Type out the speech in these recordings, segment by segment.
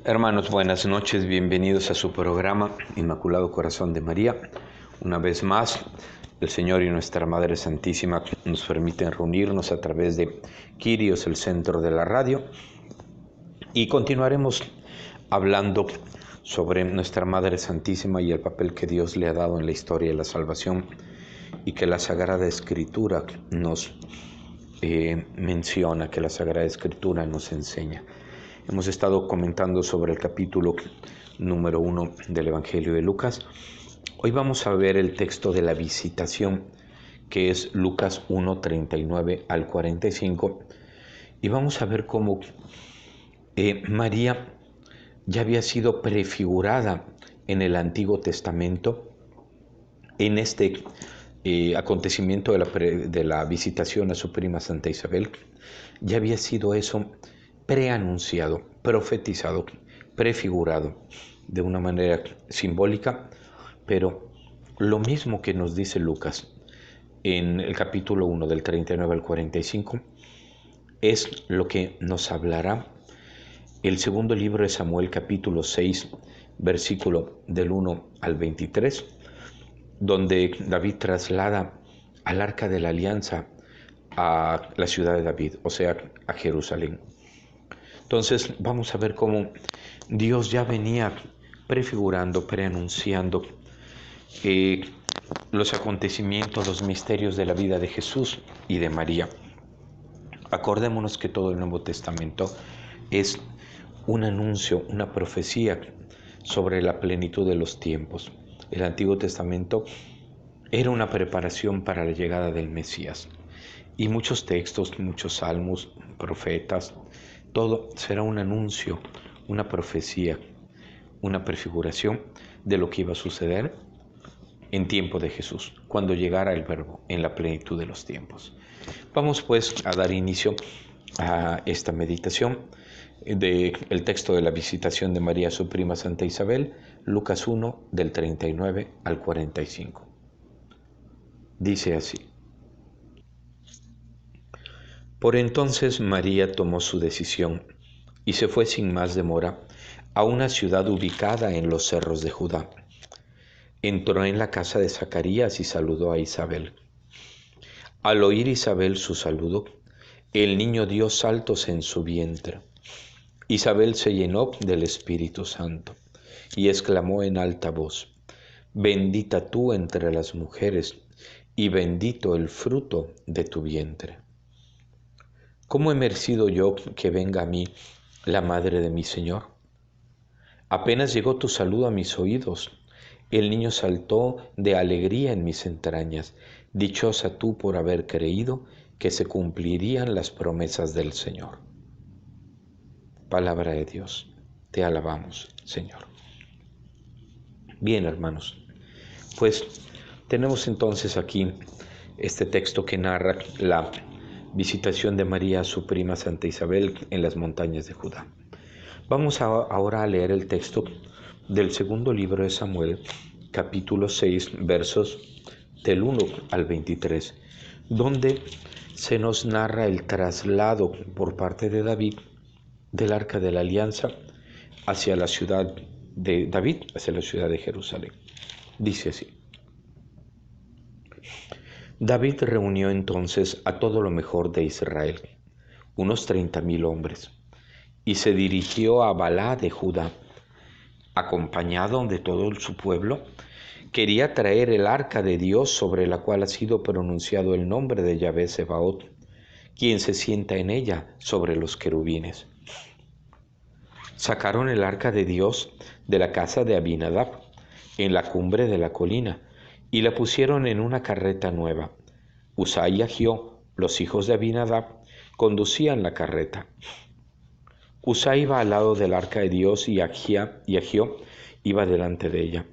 Hermanos, buenas noches, bienvenidos a su programa Inmaculado Corazón de María. Una vez más, el Señor y nuestra Madre Santísima nos permiten reunirnos a través de Quirios, el centro de la radio, y continuaremos hablando sobre nuestra Madre Santísima y el papel que Dios le ha dado en la historia de la salvación y que la Sagrada Escritura nos menciona, que la Sagrada Escritura nos enseña. Hemos estado comentando sobre el capítulo número 1 del Evangelio de Lucas. Hoy vamos a ver el texto de la visitación, que es Lucas 1, 39 al 45. Y vamos a ver cómo María ya había sido prefigurada en el Antiguo Testamento en este acontecimiento de la visitación a su prima Santa Isabel. Ya había sido eso preanunciado, profetizado, prefigurado de una manera simbólica, pero lo mismo que nos dice Lucas en el capítulo 1 del 39 al 45 es lo que nos hablará el segundo libro de Samuel, capítulo 6, versículo del 1 al 23, donde David traslada al Arca de la Alianza a la ciudad de David, o sea, a Jerusalén. Entonces vamos a ver cómo Dios ya venía prefigurando, preanunciando los acontecimientos, los misterios de la vida de Jesús y de María. Acordémonos que todo el Nuevo Testamento es un anuncio, una profecía sobre la plenitud de los tiempos. El Antiguo Testamento era una preparación para la llegada del Mesías. Y muchos textos, muchos salmos, profetas, todo será un anuncio, una profecía, una prefiguración de lo que iba a suceder en tiempo de Jesús, cuando llegara el Verbo en la plenitud de los tiempos. Vamos pues a dar inicio a esta meditación del texto de la visitación de María a su prima Santa Isabel, Lucas 1, del 39 al 45. Dice así: Por entonces María tomó su decisión y se fue sin más demora a una ciudad ubicada en los cerros de Judá. Entró en la casa de Zacarías y saludó a Isabel. Al oír Isabel su saludo, el niño dio saltos en su vientre. Isabel se llenó del Espíritu Santo y exclamó en alta voz: Bendita tú entre las mujeres y bendito el fruto de tu vientre. ¿Cómo he merecido yo que venga a mí la madre de mi Señor? Apenas llegó tu saludo a mis oídos, el niño saltó de alegría en mis entrañas. Dichosa tú por haber creído que se cumplirían las promesas del Señor. Palabra de Dios, te alabamos, Señor. Bien, hermanos, pues tenemos entonces aquí este texto que narra la visitación de María a su prima Santa Isabel en las montañas de Judá. Vamos ahora a leer el texto del segundo libro de Samuel, capítulo 6, versos del 1 al 23, donde se nos narra el traslado por parte de David del Arca de la Alianza hacia la ciudad de David, hacia la ciudad de Jerusalén. Dice así: David reunió entonces a todo lo mejor de Israel, unos 30,000 hombres, y se dirigió a Balá de Judá. Acompañado de todo su pueblo, quería traer el arca de Dios sobre la cual ha sido pronunciado el nombre de Yahvé Sebaot, quien se sienta en ella sobre los querubines. Sacaron el arca de Dios de la casa de Abinadab, en la cumbre de la colina, y la pusieron en una carreta nueva. Usai y Ahió, los hijos de Abinadab, conducían la carreta. Usai iba al lado del arca de Dios y Ahió iba delante de ella.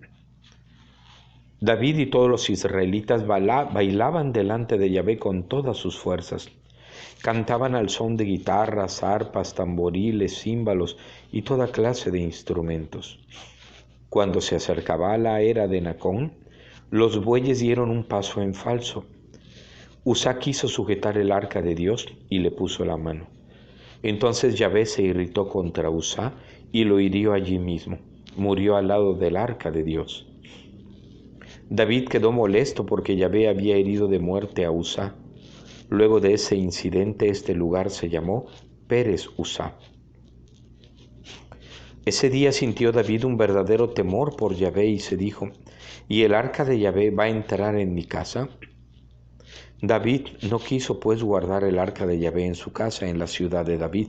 David y todos los israelitas bailaban delante de Yahvé con todas sus fuerzas. Cantaban al son de guitarras, arpas, tamboriles, címbalos y toda clase de instrumentos. Cuando se acercaba a la era de Nacón, los bueyes dieron un paso en falso. Uzá quiso sujetar el arca de Dios y le puso la mano. Entonces Yahvé se irritó contra Uzá y lo hirió allí mismo. Murió al lado del arca de Dios. David quedó molesto porque Yahvé había herido de muerte a Uzá. Luego de ese incidente, este lugar se llamó Pérez Uzá. Ese día sintió David un verdadero temor por Yahvé y se dijo: ¿y el arca de Yahvé va a entrar en mi casa? David no quiso pues guardar el arca de Yahvé en su casa en la ciudad de David,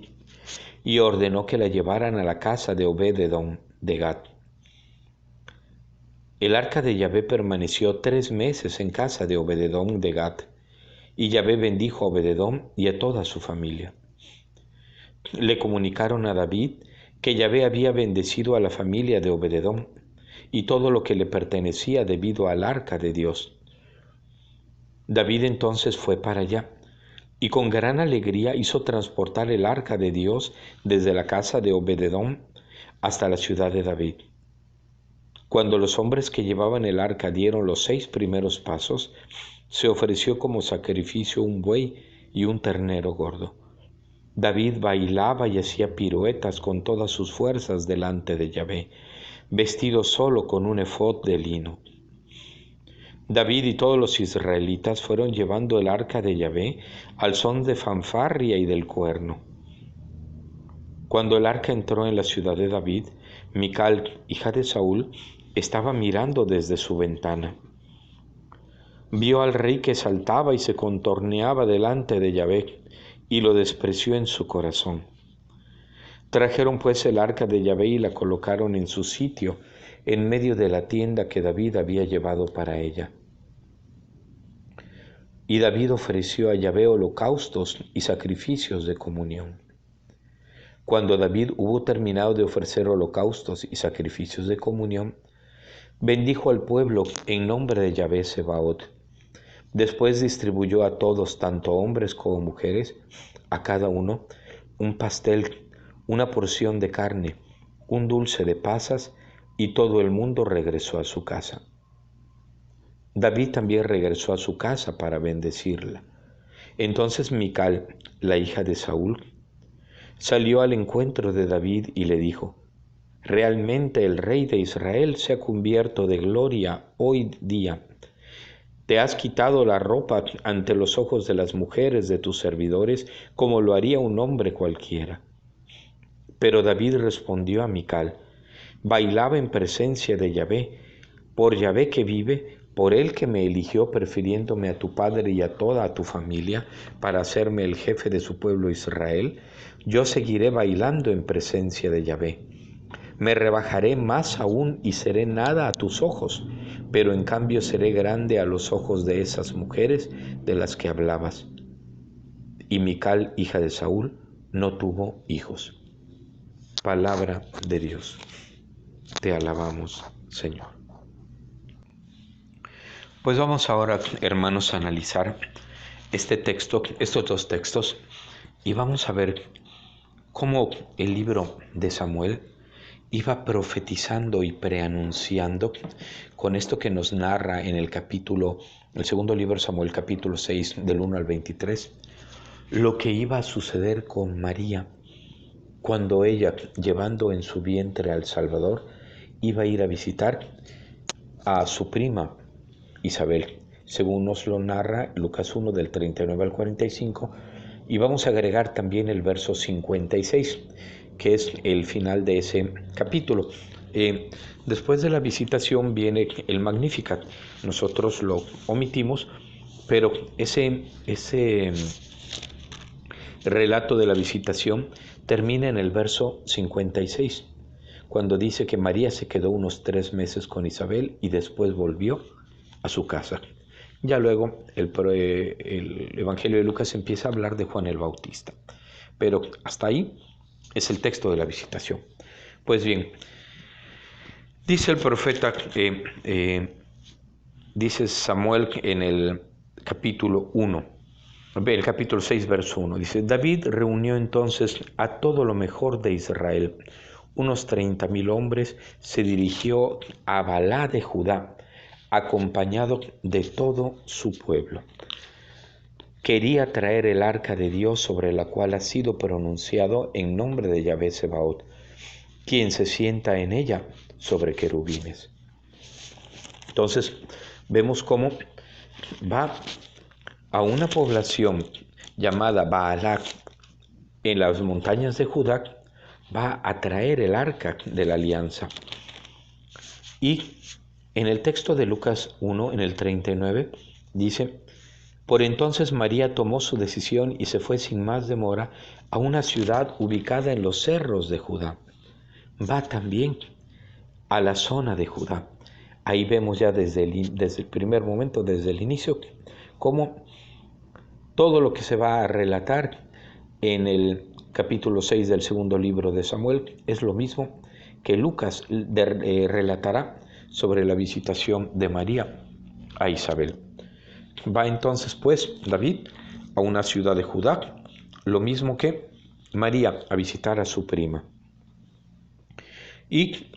y ordenó que la llevaran a la casa de Obed-edom de Gat. El arca de Yahvé permaneció 3 meses en casa de Obed-edom de Gat, y Yahvé bendijo a Obed-edom y a toda su familia. Le comunicaron a David que Yahvé había bendecido a la familia de Obed-edom y todo lo que le pertenecía debido al arca de Dios. David entonces fue para allá y con gran alegría hizo transportar el arca de Dios desde la casa de Obed-edom hasta la ciudad de David. Cuando los hombres que llevaban el arca dieron los 6 primeros pasos, se ofreció como sacrificio un buey y un ternero gordo. David bailaba y hacía piruetas con todas sus fuerzas delante de Yahvé, vestido solo con un efod de lino. David y todos los israelitas fueron llevando el arca de Yahvé al son de fanfarria y del cuerno. Cuando el arca entró en la ciudad de David, Mical, hija de Saúl, estaba mirando desde su ventana. Vio al rey que saltaba y se contorneaba delante de Yahvé, y lo despreció en su corazón. Trajeron pues el arca de Yahvé y la colocaron en su sitio, en medio de la tienda que David había llevado para ella. Y David ofreció a Yahvé holocaustos y sacrificios de comunión. Cuando David hubo terminado de ofrecer holocaustos y sacrificios de comunión, bendijo al pueblo en nombre de Yahvé Sebaot. Después distribuyó a todos, tanto hombres como mujeres, a cada uno un pastel, una porción de carne, un dulce de pasas, y todo el mundo regresó a su casa. David también regresó a su casa para bendecirla. Entonces Mical, la hija de Saúl, salió al encuentro de David y le dijo: «Realmente el rey de Israel se ha cubierto de gloria hoy día. Te has quitado la ropa ante los ojos de las mujeres de tus servidores, como lo haría un hombre cualquiera». Pero David respondió a Mical: «Bailaba en presencia de Yahvé, por Yahvé que vive, por él que me eligió prefiriéndome a tu padre y a toda tu familia para hacerme el jefe de su pueblo Israel, yo seguiré bailando en presencia de Yahvé. Me rebajaré más aún y seré nada a tus ojos, pero en cambio seré grande a los ojos de esas mujeres de las que hablabas». Y Mical, hija de Saúl, no tuvo hijos. Palabra de Dios. Te alabamos, Señor. Pues vamos ahora, hermanos, a analizar este texto, estos 2 textos, y vamos a ver cómo el libro de Samuel iba profetizando y preanunciando con esto que nos narra en el segundo libro de Samuel, capítulo 6, del 1 al 23, lo que iba a suceder con María cuando ella, llevando en su vientre al Salvador, iba a ir a visitar a su prima Isabel, según nos lo narra Lucas 1 del 39 al 45, y vamos a agregar también el verso 56, que es el final de ese capítulo. Después de la visitación viene el Magnificat. Nosotros lo omitimos, pero ese relato de la visitación termina en el verso 56, cuando dice que María se quedó unos 3 meses con Isabel y después volvió a su casa. Ya luego el Evangelio de Lucas empieza a hablar de Juan el Bautista, pero hasta ahí es el texto de la visitación. Pues bien, dice el profeta, dice Samuel en el capítulo 1, el capítulo 6, verso 1, dice: David reunió entonces a todo lo mejor de Israel, unos 30,000 hombres, se dirigió a Balá de Judá, acompañado de todo su pueblo. Quería traer el arca de Dios sobre la cual ha sido pronunciado en nombre de Yahvé Sebaot. quien se sienta en ella sobre querubines. Entonces, vemos cómo va a una población llamada Baalac en las montañas de Judá, va a traer el arca de la alianza. Y en el texto de Lucas 1, en el 39, dice: por entonces María tomó su decisión y se fue sin más demora a una ciudad ubicada en los cerros de Judá. Va también a la zona de Judá. Ahí vemos ya desde el primer momento, desde el inicio, cómo todo lo que se va a relatar en el capítulo 6 del segundo libro de Samuel es lo mismo que Lucas relatará sobre la visitación de María a Isabel. Va entonces pues David a una ciudad de Judá, lo mismo que María a visitar a su prima. Y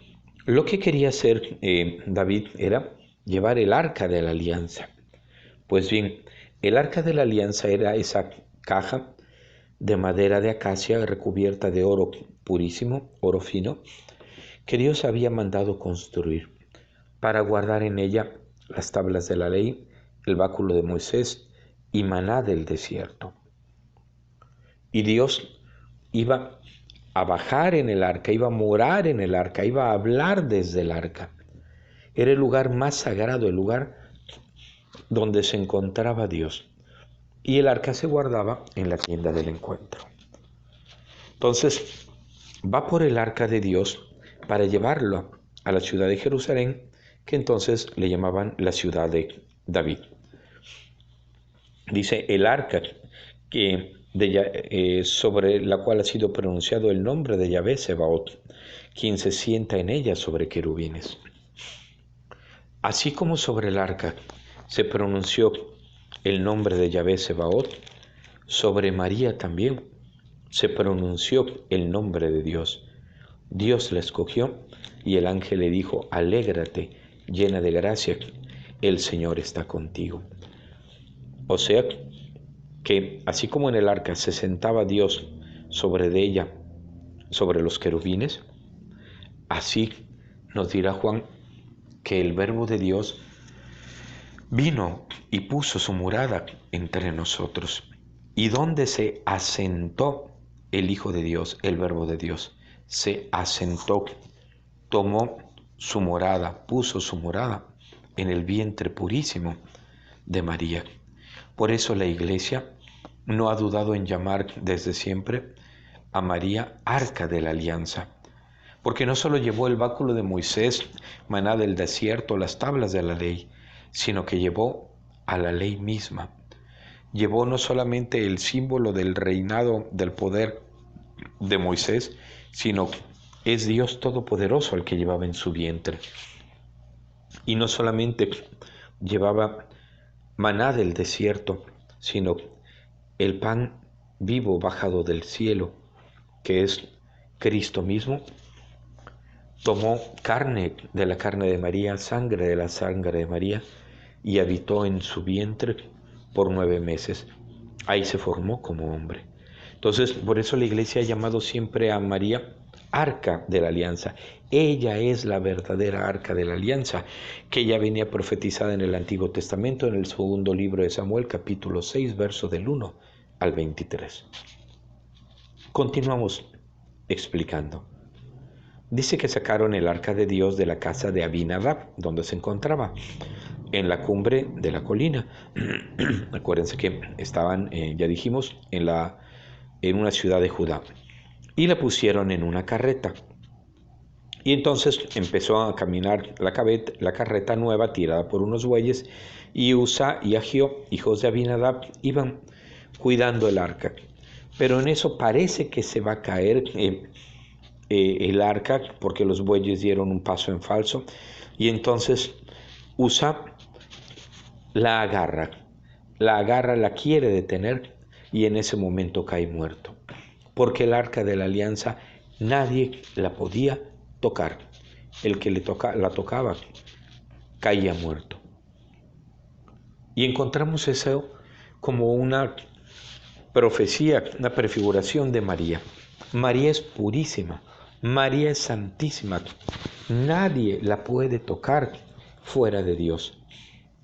lo que quería hacer David era llevar el arca de la alianza. Pues bien, el arca de la alianza era esa caja de madera de acacia recubierta de oro purísimo, oro fino, que Dios había mandado construir para guardar en ella las tablas de la ley, el báculo de Moisés y maná del desierto. Y Dios iba a bajar en el arca, iba a morar en el arca, iba a hablar desde el arca. Era el lugar más sagrado, el lugar donde se encontraba Dios. Y el arca se guardaba en la tienda del encuentro. Entonces, va por el arca de Dios para llevarlo a la ciudad de Jerusalén, que entonces le llamaban la ciudad de David. Dice el arca sobre la cual ha sido pronunciado el nombre de Yahvé Sebaot, quien se sienta en ella sobre querubines. Así como sobre el arca se pronunció el nombre de Yahvé Sebaot, sobre María también se pronunció el nombre de Dios. Dios la escogió y el ángel le dijo: alégrate, llena de gracia, el Señor está contigo. O sea que así como en el arca se sentaba Dios sobre de ella, sobre los querubines, así nos dirá Juan que el Verbo de Dios vino y puso su morada entre nosotros. ¿Y dónde se asentó el Hijo de Dios, el Verbo de Dios? Se asentó, tomó su morada, puso su morada en el vientre purísimo de María. Por eso la Iglesia no ha dudado en llamar desde siempre a María Arca de la Alianza, porque no solo llevó el báculo de Moisés, maná del desierto, las tablas de la ley, sino que llevó a la ley misma. Llevó no solamente el símbolo del reinado, del poder de Moisés, sino es Dios Todopoderoso el que llevaba en su vientre. Y no solamente llevaba maná del desierto, sino el pan vivo bajado del cielo, que es Cristo mismo. Tomó carne de la carne de María, sangre de la sangre de María, y habitó en su vientre por 9 meses. Ahí se formó como hombre. Entonces, por eso la Iglesia ha llamado siempre a María Arca de la Alianza. Ella es la verdadera Arca de la Alianza, que ya venía profetizada en el Antiguo Testamento, en el segundo libro de Samuel, capítulo 6, verso del 1 al 23. Continuamos explicando. Dice que sacaron el arca de Dios de la casa de Abinadab, donde se encontraba, en la cumbre de la colina. Acuérdense que estaban, ya dijimos, en una ciudad de Judá. Y la pusieron en una carreta. Y entonces empezó a caminar la carreta nueva tirada por unos bueyes, y Usa y Agio, hijos de Abinadab, iban cuidando el arca. Pero en eso parece que se va a caer el arca, porque los bueyes dieron un paso en falso, y entonces Usa la agarra, la quiere detener, y en ese momento cae muerto, porque el arca de la alianza nadie la podía tocar. El que la tocaba caía muerto. Y encontramos eso como una profecía, una prefiguración de María. María es purísima. María es santísima. Nadie la puede tocar fuera de Dios.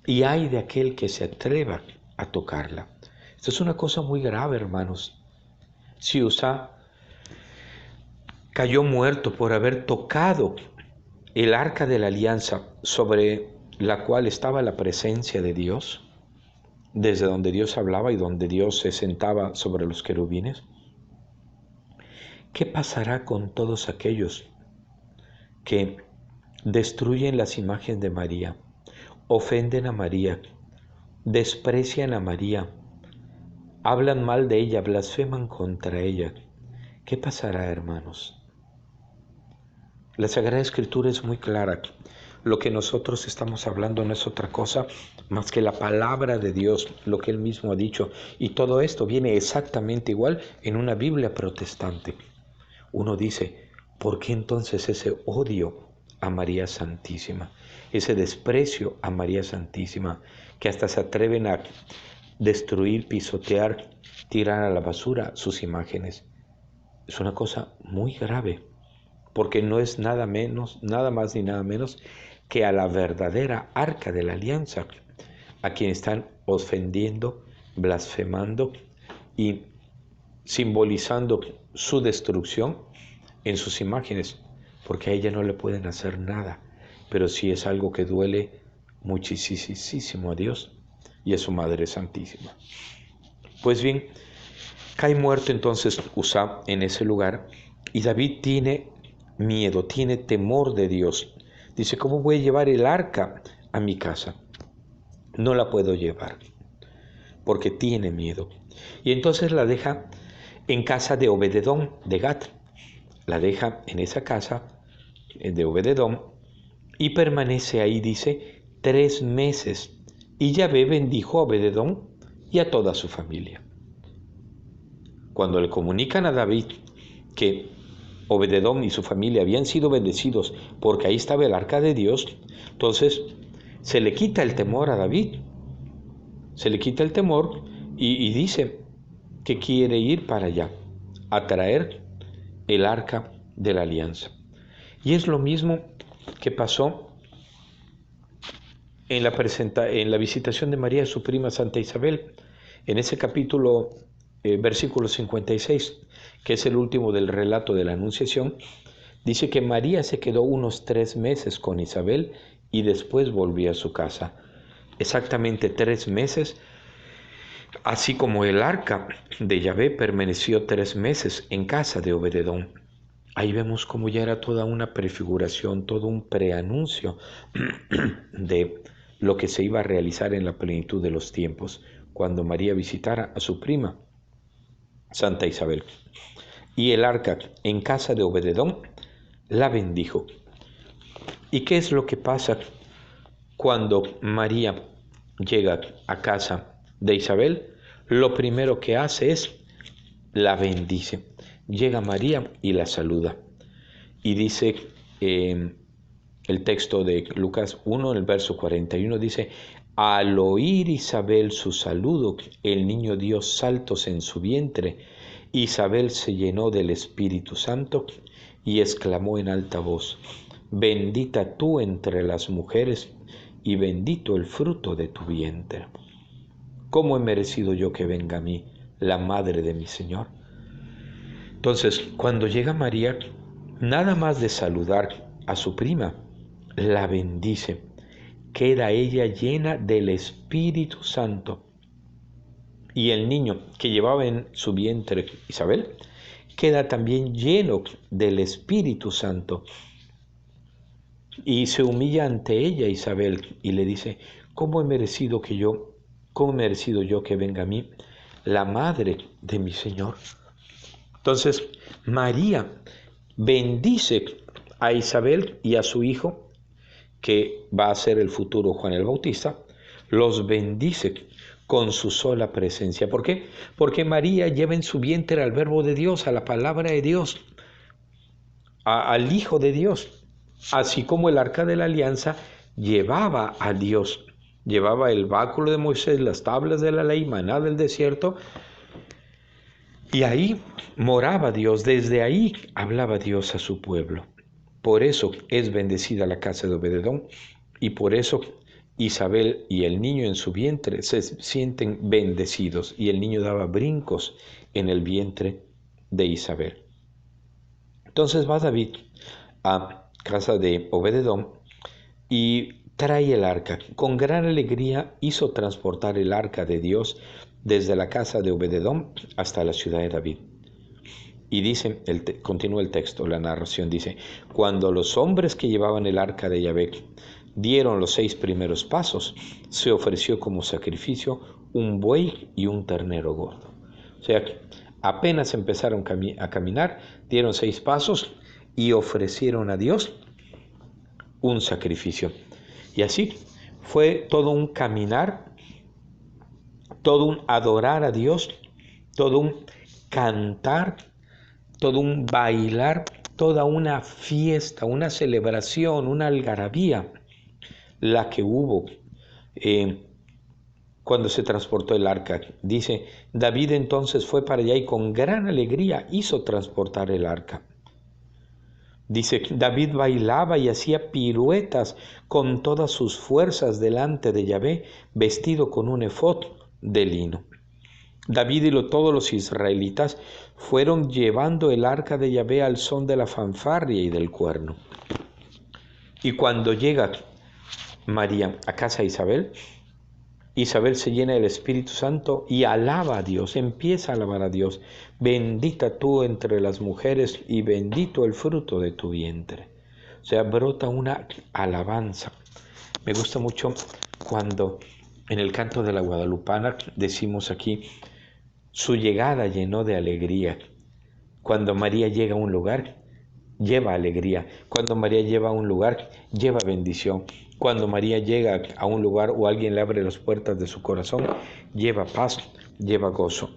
Y hay de aquel que se atreva a tocarla. Esto es una cosa muy grave, hermanos. Si Uzá cayó muerto por haber tocado el arca de la alianza sobre la cual estaba la presencia de Dios, desde donde Dios hablaba y donde Dios se sentaba sobre los querubines. ¿Qué pasará con todos aquellos que destruyen las imágenes de María, ofenden a María, desprecian a María, hablan mal de ella, blasfeman contra ella? ¿Qué pasará, hermanos? La Sagrada Escritura es muy clara. Lo que nosotros estamos hablando no es otra cosa más que la palabra de Dios, lo que Él mismo ha dicho. Y todo esto viene exactamente igual en una Biblia protestante. Uno dice, ¿por qué entonces ese odio a María Santísima? Ese desprecio a María Santísima, que hasta se atreven a destruir, pisotear, tirar a la basura sus imágenes. Es una cosa muy grave, porque no es nada más ni nada menos que a la verdadera arca de la alianza, a quien están ofendiendo, blasfemando y simbolizando su destrucción en sus imágenes, porque a ella no le pueden hacer nada, pero sí es algo que duele muchísimo a Dios y a su Madre Santísima. Pues bien, cae muerto entonces Uzá en ese lugar y David tiene miedo, tiene temor de Dios. Dice, ¿cómo voy a llevar el arca a mi casa? No la puedo llevar porque tiene miedo. Y entonces la deja en casa de Obededón de Gat. La deja en esa casa de Obededón y permanece ahí, dice, 3 meses. Y Yahvé bendijo a Obededón y a toda su familia. Cuando le comunican a David que Obededón y su familia habían sido bendecidos porque ahí estaba el arca de Dios, entonces se le quita el temor a David. Se le quita el temor y dice que quiere ir para allá a traer el arca de la alianza. Y es lo mismo que pasó en la visitación de María a su prima Santa Isabel. En ese capítulo, versículo 56, que es el último del relato de la Anunciación, dice que María se quedó unos 3 meses con Isabel y después volvió a su casa. Exactamente 3 meses, así como el arca de Yahvé permaneció 3 meses en casa de Obededón. Ahí vemos cómo ya era toda una prefiguración, todo un preanuncio de lo que se iba a realizar en la plenitud de los tiempos, cuando María visitara a su prima, Santa Isabel. Y el arca en casa de Obededón la bendijo. ¿Y qué es lo que pasa cuando María llega a casa de Isabel? Lo primero que hace es la bendice. Llega María y la saluda. Y dice el texto de Lucas 1, en el verso 41, dice, al oír Isabel su saludo, el niño dio saltos en su vientre. Isabel se llenó del Espíritu Santo y exclamó en alta voz, bendita tú entre las mujeres y bendito el fruto de tu vientre. ¿Cómo he merecido yo que venga a mí la madre de mi Señor? Entonces, cuando llega María, nada más de saludar a su prima, la bendice. Queda ella llena del Espíritu Santo. Y el niño que llevaba en su vientre Isabel, queda también lleno del Espíritu Santo. Y se humilla ante ella Isabel y le dice, ¿cómo he merecido yo que venga a mí la madre de mi Señor? Entonces, María bendice a Isabel y a su hijo, que va a ser el futuro Juan el Bautista, los bendice con su sola presencia. ¿Por qué? Porque María lleva en su vientre al Verbo de Dios, a la palabra de Dios, al Hijo de Dios, así como el arca de la alianza llevaba a Dios, llevaba el báculo de Moisés, las tablas de la ley, maná del desierto, Y ahí moraba Dios, desde ahí hablaba Dios a su pueblo. Por eso es bendecida la casa de Obededón y por eso Isabel y el niño en su vientre se sienten bendecidos y el niño daba brincos en el vientre de Isabel. Entonces va David a casa de Obededón y trae el arca. Con gran alegría hizo transportar el arca de Dios desde la casa de Obededón hasta la ciudad de David. Y dice, continúa el texto, la narración dice, cuando los hombres que llevaban el arca de Yahvé dieron los 6 primeros pasos, se ofreció como sacrificio un buey y un ternero gordo. O sea, apenas empezaron a caminar, dieron 6 pasos y ofrecieron a Dios un sacrificio. Y así fue todo un caminar, todo un adorar a Dios, todo un cantar, todo un bailar, toda una fiesta, una celebración, una algarabía, la que hubo cuando se transportó el arca. Dice, David entonces fue para allá y con gran alegría hizo transportar el arca. Dice, David bailaba y hacía piruetas con todas sus fuerzas delante de Yahvé, vestido con un efod de lino. David y todos los israelitas fueron llevando el arca de Yahvé al son de la fanfarria y del cuerno. Y cuando llega María a casa de Isabel, Isabel se llena del Espíritu Santo y alaba a Dios, empieza a alabar a Dios. Bendita tú entre las mujeres y bendito el fruto de tu vientre. O sea, brota una alabanza. Me gusta mucho cuando en el canto de la Guadalupana decimos aquí, su llegada llenó de alegría. Cuando María llega a un lugar, lleva alegría. Cuando María llega a un lugar, lleva bendición. Cuando María llega a un lugar o alguien le abre las puertas de su corazón, lleva paz, lleva gozo.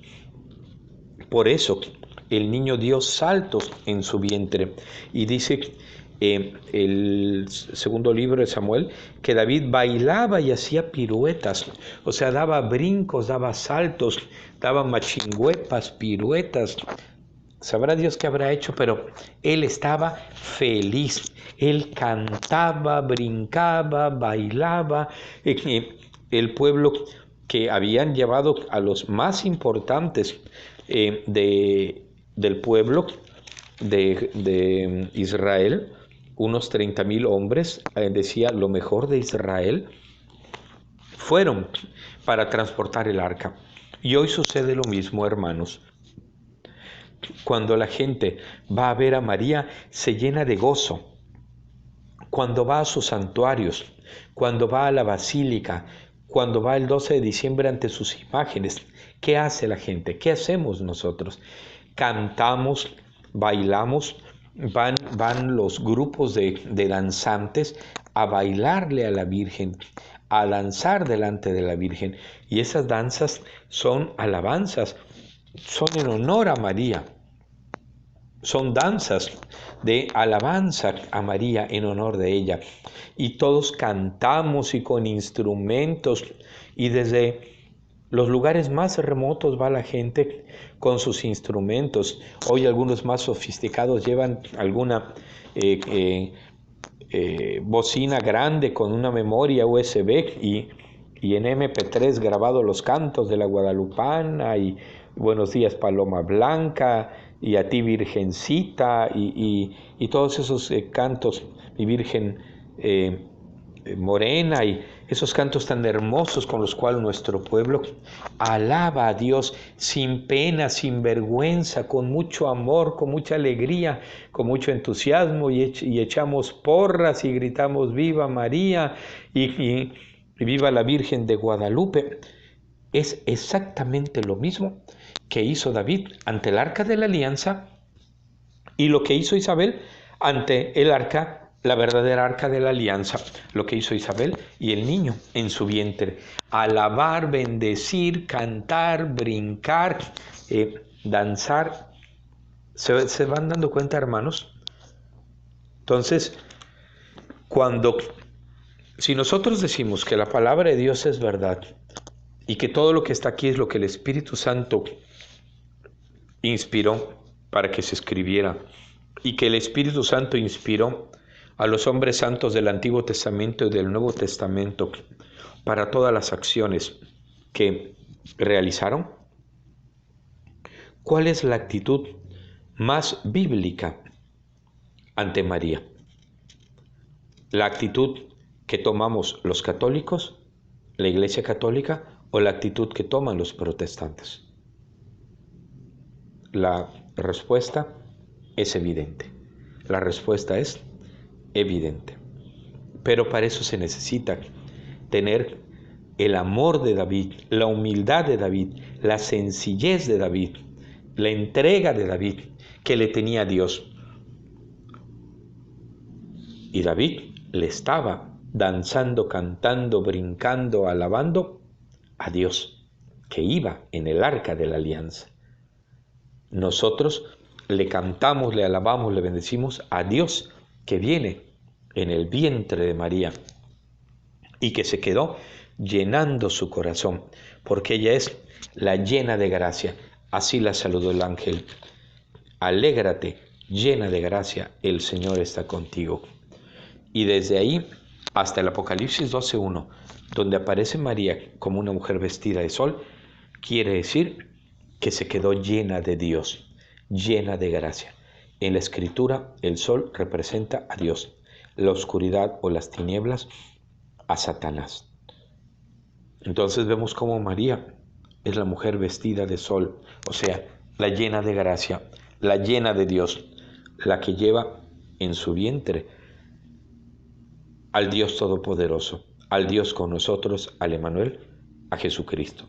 Por eso el niño dio saltos en su vientre. Y dice el segundo libro de Samuel que David bailaba y hacía piruetas. O sea, daba brincos, daba saltos, daba machingüepas, piruetas. Sabrá Dios qué habrá hecho, pero él estaba feliz. Él cantaba, brincaba, bailaba. El pueblo que habían llevado a los más importantes del pueblo de Israel, unos 30,000 hombres, decía lo mejor de Israel, fueron para transportar el arca. Y hoy sucede lo mismo, hermanos. Cuando la gente va a ver a María, se llena de gozo. Cuando va a sus santuarios, cuando va a la basílica, cuando va el 12 de diciembre ante sus imágenes, ¿qué hace la gente? ¿Qué hacemos nosotros? Cantamos, bailamos, van los grupos de danzantes a bailarle a la Virgen, a danzar delante de la Virgen. Y esas danzas son alabanzas, son en honor a María. Son danzas de alabanza a María en honor de ella. Y todos cantamos y con instrumentos y desde los lugares más remotos va la gente con sus instrumentos. Hoy algunos más sofisticados llevan alguna bocina grande con una memoria USB y en MP3 grabado los cantos de la Guadalupana y Buenos días Paloma Blanca y a ti Virgencita y todos esos cantos, mi Virgen Morena y esos cantos tan hermosos con los cuales nuestro pueblo alaba a Dios sin pena, sin vergüenza, con mucho amor, con mucha alegría, con mucho entusiasmo y echamos porras y gritamos viva María y viva la Virgen de Guadalupe. Es exactamente lo mismo que hizo David ante el arca de la alianza y lo que hizo Isabel ante el arca, la verdadera arca de la alianza, lo que hizo Isabel y el niño en su vientre. Alabar, bendecir, cantar, brincar, danzar. ¿Se van dando cuenta, hermanos? Entonces, si nosotros decimos que la palabra de Dios es verdad y que todo lo que está aquí es lo que el Espíritu Santo inspiró para que se escribiera y que el Espíritu Santo inspiró a los hombres santos del Antiguo Testamento y del Nuevo Testamento para todas las acciones que realizaron? ¿Cuál es la actitud más bíblica ante María? ¿La actitud que tomamos los católicos, la Iglesia Católica, o la actitud que toman los protestantes? La respuesta es evidente. La respuesta es evidente. Pero para eso se necesita tener el amor de David, la humildad de David, la sencillez de David, la entrega de David que le tenía a Dios. Y David le estaba danzando, cantando, brincando, alabando a Dios, que iba en el arca de la alianza. Nosotros le cantamos, le alabamos, le bendecimos a Dios, que viene en el vientre de María y que se quedó llenando su corazón, porque ella es la llena de gracia. Así la saludó el ángel. Alégrate, llena de gracia, el Señor está contigo. Y desde ahí hasta el Apocalipsis 12:1, donde aparece María como una mujer vestida de sol, quiere decir que se quedó llena de Dios, llena de gracia. En la Escritura, el sol representa a Dios, la oscuridad o las tinieblas a Satanás. Entonces vemos cómo María es la mujer vestida de sol, o sea, la llena de gracia, la llena de Dios, la que lleva en su vientre al Dios Todopoderoso, al Dios con nosotros, al Emmanuel, a Jesucristo.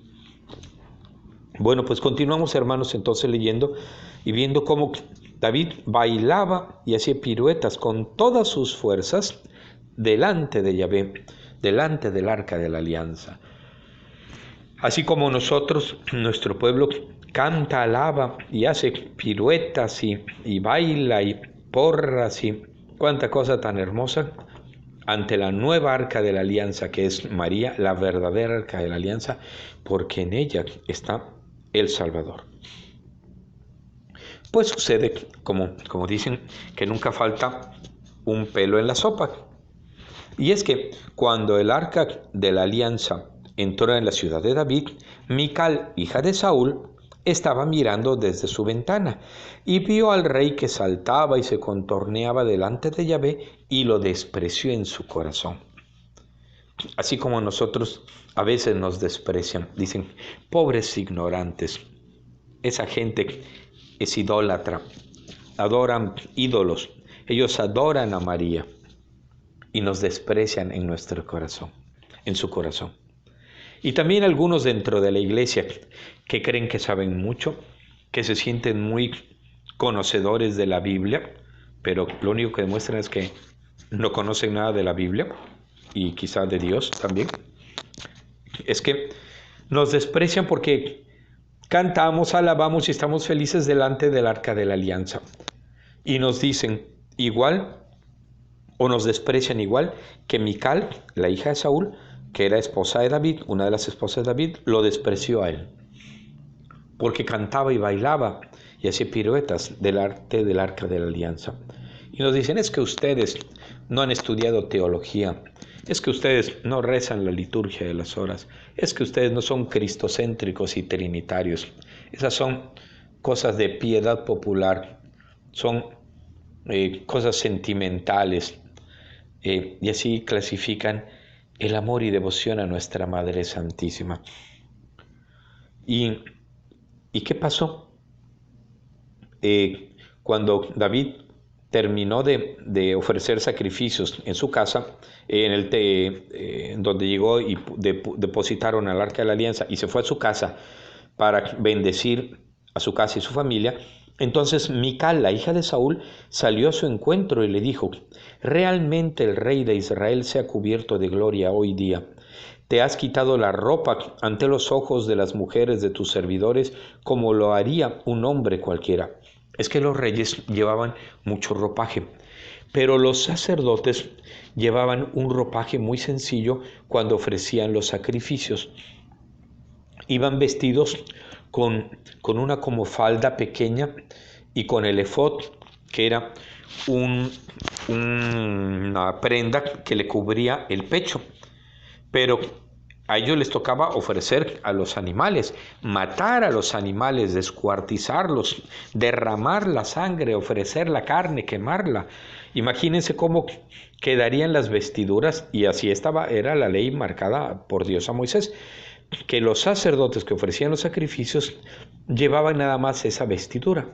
Bueno, pues continuamos, hermanos, entonces leyendo y viendo cómo David bailaba y hacía piruetas con todas sus fuerzas delante de Yahvé, delante del arca de la alianza. Así como nosotros, nuestro pueblo, canta, alaba y hace piruetas y baila y porras y cuánta cosa tan hermosa ante la nueva arca de la alianza, que es María, la verdadera arca de la alianza, porque en ella está el Salvador. Pues sucede, como dicen, que nunca falta un pelo en la sopa. Y es que cuando el arca de la alianza entró en la ciudad de David, Mical, hija de Saúl, estaba mirando desde su ventana y vio al rey que saltaba y se contorneaba delante de Yahvé y lo despreció en su corazón. Así como nosotros a veces nos desprecian, dicen, pobres ignorantes, esa gente es idólatra, adoran ídolos, ellos adoran a María y nos desprecian en nuestro corazón, en su corazón. Y también algunos dentro de la iglesia que creen que saben mucho, que se sienten muy conocedores de la Biblia, pero lo único que demuestran es que no conocen nada de la Biblia y quizá de Dios también. Es que nos desprecian porque cantamos, alabamos y estamos felices delante del arca de la alianza. Y nos dicen igual o nos desprecian igual que Mical, la hija de Saúl, que era esposa de David, una de las esposas de David, lo despreció a él, porque cantaba y bailaba y hacía piruetas delante del arca de la alianza. Y nos dicen, es que ustedes no han estudiado teología, es que ustedes no rezan la liturgia de las horas, es que ustedes no son cristocéntricos y trinitarios. Esas son cosas de piedad popular, son cosas sentimentales, y así clasifican el amor y devoción a nuestra Madre Santísima. ¿Y qué pasó? Cuando David terminó de ofrecer sacrificios en su casa, donde llegó y depositaron al arca de la alianza y se fue a su casa para bendecir a su casa y su familia, entonces Mical, la hija de Saúl, salió a su encuentro y le dijo, realmente el rey de Israel se ha cubierto de gloria hoy día. Te has quitado la ropa ante los ojos de las mujeres de tus servidores, como lo haría un hombre cualquiera. Es que los reyes llevaban mucho ropaje, pero los sacerdotes llevaban un ropaje muy sencillo cuando ofrecían los sacrificios. Iban vestidos con una como falda pequeña y con el efod, que era una prenda que le cubría el pecho. Pero a ellos les tocaba ofrecer a los animales, matar a los animales, descuartizarlos, derramar la sangre, ofrecer la carne, quemarla. Imagínense cómo quedarían las vestiduras, y así era la ley marcada por Dios a Moisés, que los sacerdotes que ofrecían los sacrificios llevaban nada más esa vestidura,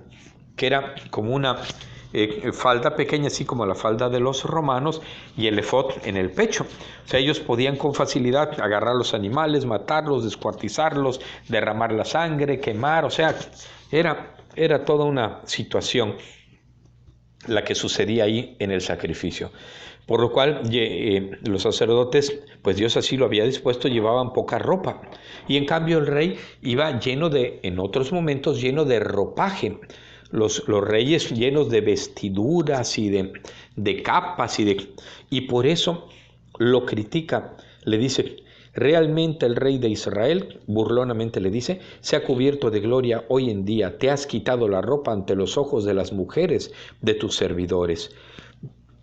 que era como una falda pequeña, así como la falda de los romanos, y el efod en el pecho. O sea, ellos podían con facilidad agarrar los animales, matarlos, descuartizarlos, derramar la sangre, quemar. O sea, era toda una situación la que sucedía ahí en el sacrificio. Por lo cual los sacerdotes, pues Dios así lo había dispuesto, llevaban poca ropa. Y en cambio el rey iba en otros momentos, lleno de ropaje. Los reyes llenos de vestiduras y de capas y por eso lo critica. Le dice, realmente el rey de Israel, burlonamente le dice, se ha cubierto de gloria hoy en día, te has quitado la ropa ante los ojos de las mujeres de tus servidores.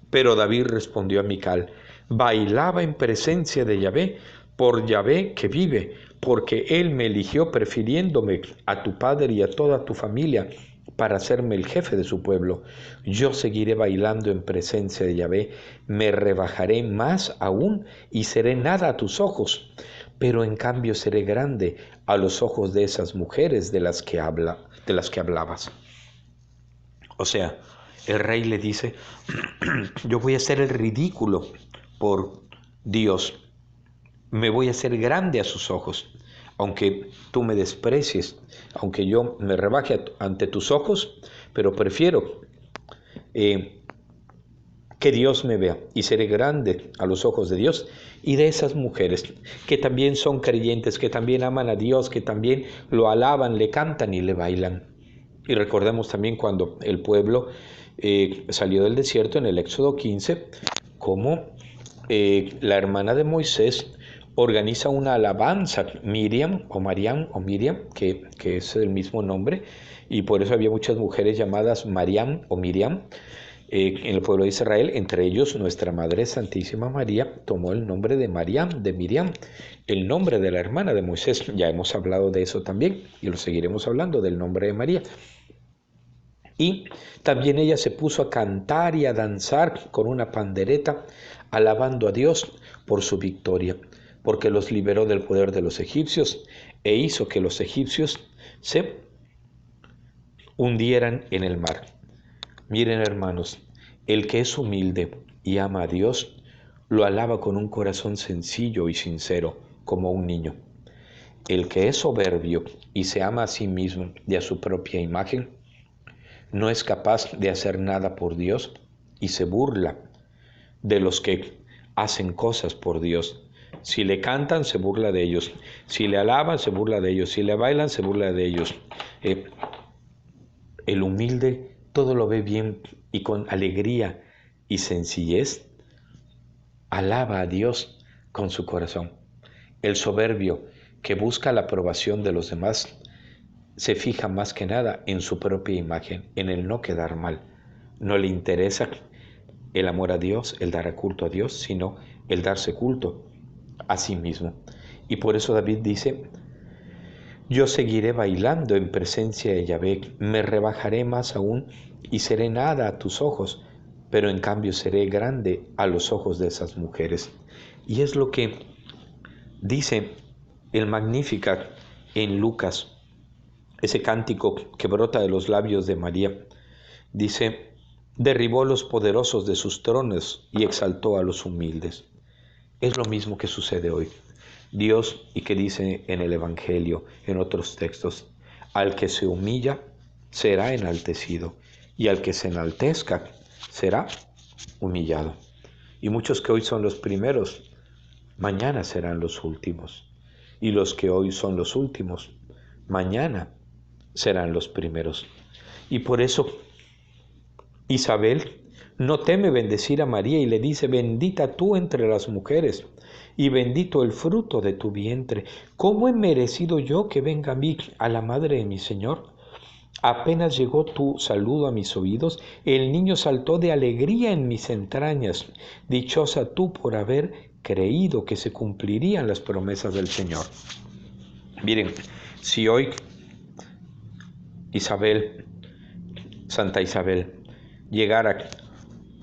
Pero David respondió a Mical, bailaba en presencia de Yahvé, por Yahvé que vive, porque él me eligió prefiriéndome a tu padre y a toda tu familia para hacerme el jefe de su pueblo. Yo seguiré bailando en presencia de Yahvé, me rebajaré más aún y seré nada a tus ojos, pero en cambio seré grande a los ojos de esas mujeres de las que hablabas. O sea, el rey le dice, yo voy a hacer el ridículo por Dios, me voy a hacer grande a sus ojos, aunque tú me desprecies, aunque yo me rebaje ante tus ojos, pero prefiero que Dios me vea y seré grande a los ojos de Dios y de esas mujeres que también son creyentes, que también aman a Dios, que también lo alaban, le cantan y le bailan. Y recordemos también cuando el pueblo salió del desierto en el Éxodo 15, cómo la hermana de Moisés organiza una alabanza, Miriam, que es el mismo nombre, y por eso había muchas mujeres llamadas Mariam o Miriam en el pueblo de Israel, entre ellos nuestra Madre Santísima María tomó el nombre de Miriam, el nombre de la hermana de Moisés. Ya hemos hablado de eso también y lo seguiremos hablando del nombre de María. Y también ella se puso a cantar y a danzar con una pandereta, alabando a Dios por su victoria, porque los liberó del poder de los egipcios e hizo que los egipcios se hundieran en el mar. Miren, hermanos, el que es humilde y ama a Dios, lo alaba con un corazón sencillo y sincero, como un niño. El que es soberbio y se ama a sí mismo y a su propia imagen, no es capaz de hacer nada por Dios y se burla de los que hacen cosas por Dios. Si le cantan, se burla de ellos. Si le alaban, se burla de ellos. Si le bailan, se burla de ellos. El humilde todo lo ve bien y con alegría y sencillez alaba a Dios con su corazón. El soberbio que busca la aprobación de los demás se fija más que nada en su propia imagen, en el no quedar mal. No le interesa el amor a Dios, el dar culto a Dios, sino el darse culto a sí mismo. Y por eso David dice, yo seguiré bailando en presencia de Yahvé, me rebajaré más aún y seré nada a tus ojos, pero en cambio seré grande a los ojos de esas mujeres. Y es lo que dice el Magnificat en Lucas, ese cántico que brota de los labios de María. Dice, derribó los poderosos de sus tronos y exaltó a los humildes. Es lo mismo que sucede hoy. Dios, y que dice en el Evangelio, en otros textos, al que se humilla será enaltecido, y al que se enaltezca será humillado. Y muchos que hoy son los primeros, mañana serán los últimos. Y los que hoy son los últimos, mañana serán los primeros. Y por eso Isabel no teme bendecir a María y le dice, bendita tú entre las mujeres y bendito el fruto de tu vientre. ¿Cómo he merecido yo que venga a mí, a la madre de mi Señor? Apenas llegó tu saludo a mis oídos, el niño saltó de alegría en mis entrañas. Dichosa tú por haber creído que se cumplirían las promesas del Señor. Miren, si hoy Isabel, Santa Isabel, llegara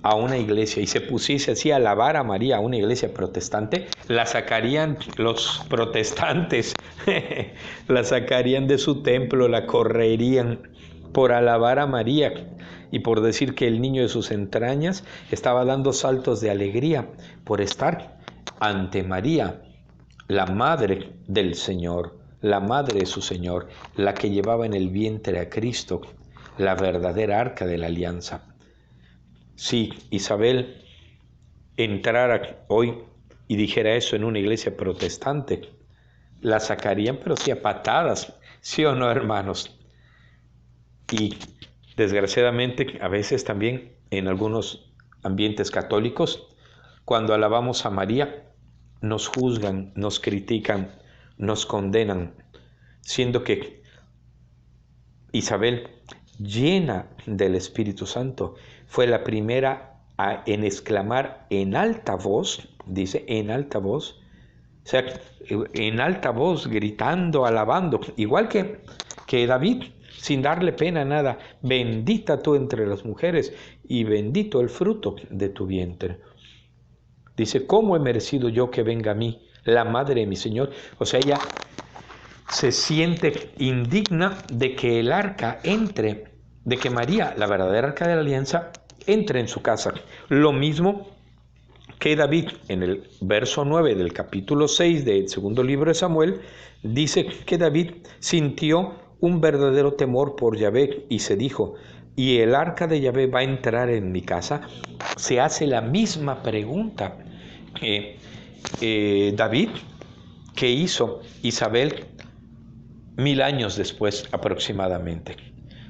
a una iglesia y se pusiese así a alabar a María, a una iglesia protestante, la sacarían los protestantes, la sacarían de su templo, la correrían por alabar a María y por decir que el niño de sus entrañas estaba dando saltos de alegría por estar ante María, la madre del Señor, la madre de su Señor, la que llevaba en el vientre a Cristo, la verdadera arca de la alianza. Si Isabel entrara hoy y dijera eso en una iglesia protestante, la sacarían, pero sí a patadas, ¿sí o no, hermanos? Y desgraciadamente, a veces también en algunos ambientes católicos, cuando alabamos a María, nos juzgan, nos critican, nos condenan, siendo que Isabel, llena del Espíritu Santo, fue la primera en exclamar en alta voz, dice, en alta voz, o sea, en alta voz, gritando, alabando, igual que David, sin darle pena a nada, bendita tú entre las mujeres y bendito el fruto de tu vientre. Dice, ¿cómo he merecido yo que venga a mí la madre de mi Señor? O sea, ella se siente indigna de que el arca entre, de que María, la verdadera arca de la alianza, entre en su casa. Lo mismo que David, en el verso 9 del capítulo 6 del segundo libro de Samuel, dice que David sintió un verdadero temor por Yahvé y se dijo, ¿y el arca de Yahvé va a entrar en mi casa? Se hace la misma pregunta que David, que hizo Isabel 1000 años después aproximadamente,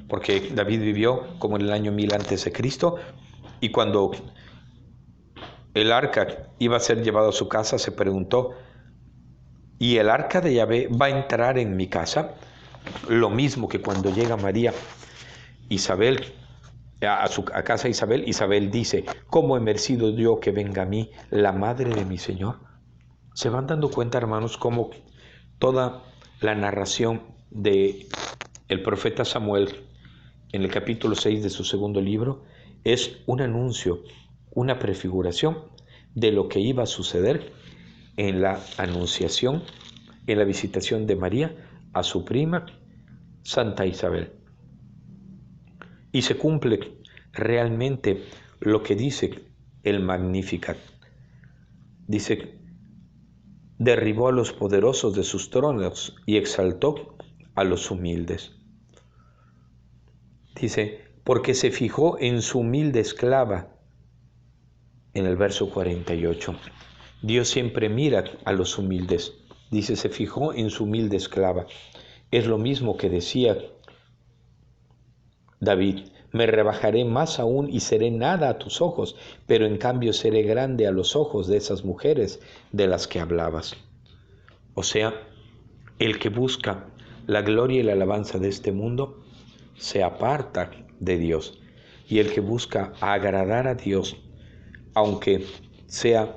porque David vivió como en el año 1000 antes de Cristo, y cuando el arca iba a ser llevado a su casa, se preguntó, ¿y el arca de Yahvé va a entrar en mi casa? Lo mismo que cuando llega María, Isabel, a casa de Isabel, Isabel dice, ¿cómo he merecido yo que venga a mí la madre de mi Señor? ¿Se van dando cuenta, hermanos, cómo toda la narración de el profeta Samuel en el capítulo 6 de su segundo libro es un anuncio, una prefiguración de lo que iba a suceder en la anunciación, en la visitación de María a su prima Santa Isabel? Y se cumple realmente lo que dice el Magnificat. Dice, derribó a los poderosos de sus tronos y exaltó a los humildes. Dice, porque se fijó en su humilde esclava, en el verso 48. Dios siempre mira a los humildes. Dice, se fijó en su humilde esclava. Es lo mismo que decía David, me rebajaré más aún y seré nada a tus ojos, pero en cambio seré grande a los ojos de esas mujeres de las que hablabas. O sea, el que busca la gloria y la alabanza de este mundo se aparta de Dios, y el que busca agradar a Dios, aunque sea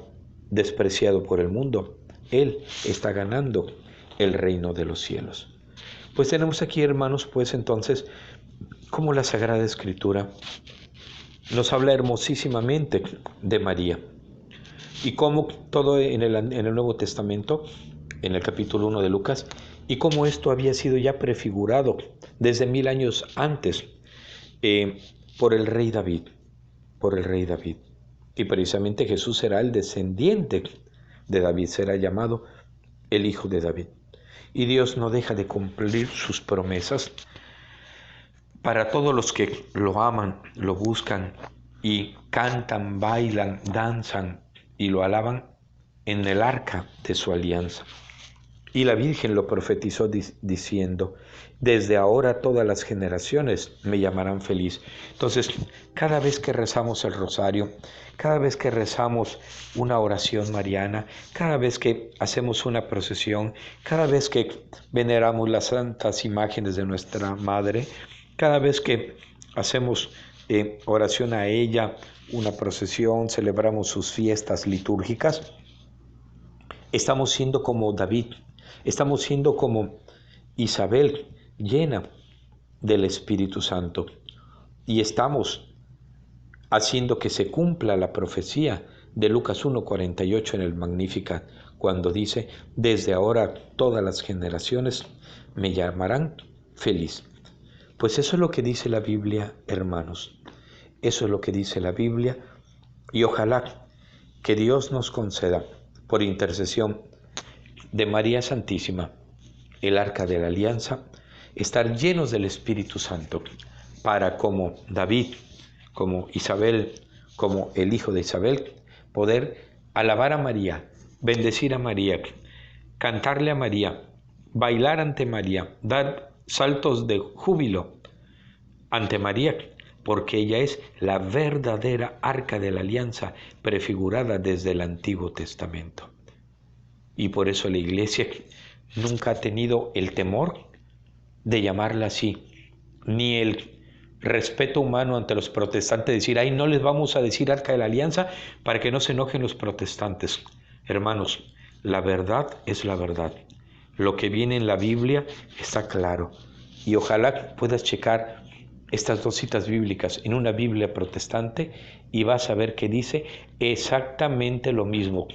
despreciado por el mundo, él está ganando el reino de los cielos. Pues tenemos aquí, hermanos, pues entonces, como la Sagrada Escritura nos habla hermosísimamente de María, y cómo todo en el Nuevo Testamento, en el capítulo 1 de Lucas, y cómo esto había sido ya prefigurado desde 1000 años antes por el rey David, Y precisamente Jesús será el descendiente de David, será llamado el Hijo de David. Y Dios no deja de cumplir sus promesas para todos los que lo aman, lo buscan y cantan, bailan, danzan y lo alaban en el arca de su alianza. Y la Virgen lo profetizó diciendo, desde ahora todas las generaciones me llamarán feliz. Entonces, cada vez que rezamos el rosario, cada vez que rezamos una oración mariana, cada vez que hacemos una procesión, cada vez que veneramos las santas imágenes de nuestra Madre, cada vez que hacemos oración a ella, una procesión, celebramos sus fiestas litúrgicas, estamos siendo como David, estamos siendo como Isabel, llena del Espíritu Santo. Y estamos haciendo que se cumpla la profecía de Lucas 1:48 en el Magnificat, cuando dice, desde ahora todas las generaciones me llamarán feliz. Pues eso es lo que dice la Biblia, hermanos. Eso es lo que dice la Biblia. Y ojalá que Dios nos conceda, por intercesión de María Santísima, el Arca de la Alianza, estar llenos del Espíritu Santo, para como David, como Isabel, como el hijo de Isabel, poder alabar a María, bendecir a María, cantarle a María, bailar ante María, dar saltos de júbilo ante María, porque ella es la verdadera Arca de la Alianza prefigurada desde el Antiguo Testamento. Y por eso la Iglesia nunca ha tenido el temor de llamarla así, ni el respeto humano ante los protestantes, decir, ay, no les vamos a decir Arca de la Alianza para que no se enojen los protestantes. Hermanos, la verdad es la verdad. Lo que viene en la Biblia está claro. Y ojalá puedas checar estas dos citas bíblicas en una Biblia protestante y vas a ver que dice exactamente lo mismo.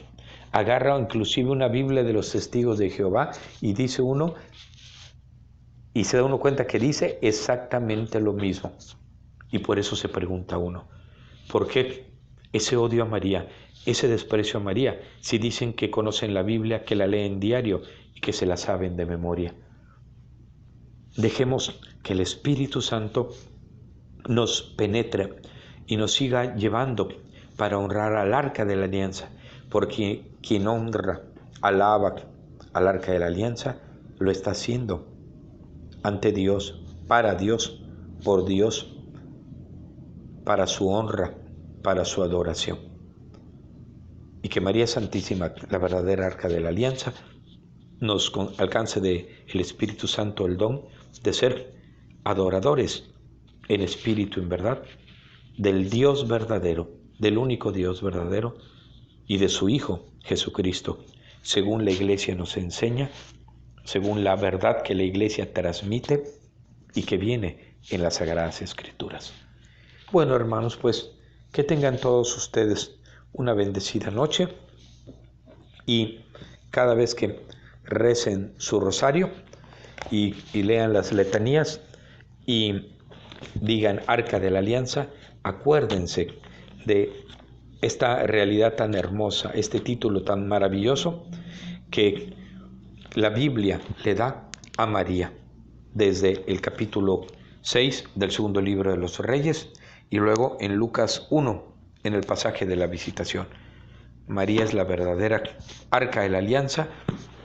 Agarra inclusive una Biblia de los Testigos de Jehová y dice uno, y se da uno cuenta que dice exactamente lo mismo. Y por eso se pregunta uno, ¿por qué ese odio a María, ese desprecio a María, si dicen que conocen la Biblia, que la leen diario y que se la saben de memoria? Dejemos que el Espíritu Santo nos penetre y nos siga llevando para honrar al Arca de la Alianza, porque quien honra, alaba al Arca de la Alianza, lo está haciendo ante Dios, por Dios, para su honra, para su adoración. Y que María Santísima, la verdadera Arca de la Alianza, nos alcance del Espíritu Santo el don de ser adoradores en espíritu y en verdad del Dios verdadero, del único Dios verdadero y de su Hijo Jesucristo, según la Iglesia nos enseña, según la verdad que la Iglesia transmite y que viene en las Sagradas Escrituras. Bueno, hermanos, pues que tengan todos ustedes una bendecida noche y cada vez que recen su rosario y lean las letanías y digan Arca de la Alianza, acuérdense de esta realidad tan hermosa, este título tan maravilloso que la Biblia le da a María desde el capítulo 6 del segundo libro de los Reyes y luego en Lucas 1 en el pasaje de la visitación. María es la verdadera Arca de la Alianza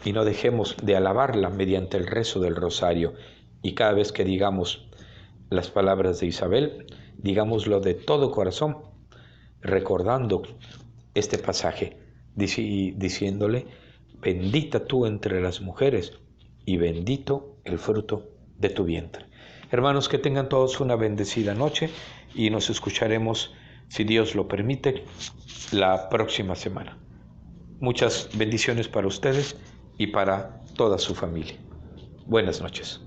y no dejemos de alabarla mediante el rezo del rosario. Y cada vez que digamos las palabras de Isabel, digámoslo de todo corazón, recordando este pasaje, diciéndole, bendita tú entre las mujeres y bendito el fruto de tu vientre. Hermanos, que tengan todos una bendecida noche y nos escucharemos, si Dios lo permite, la próxima semana. Muchas bendiciones para ustedes y para toda su familia. Buenas noches.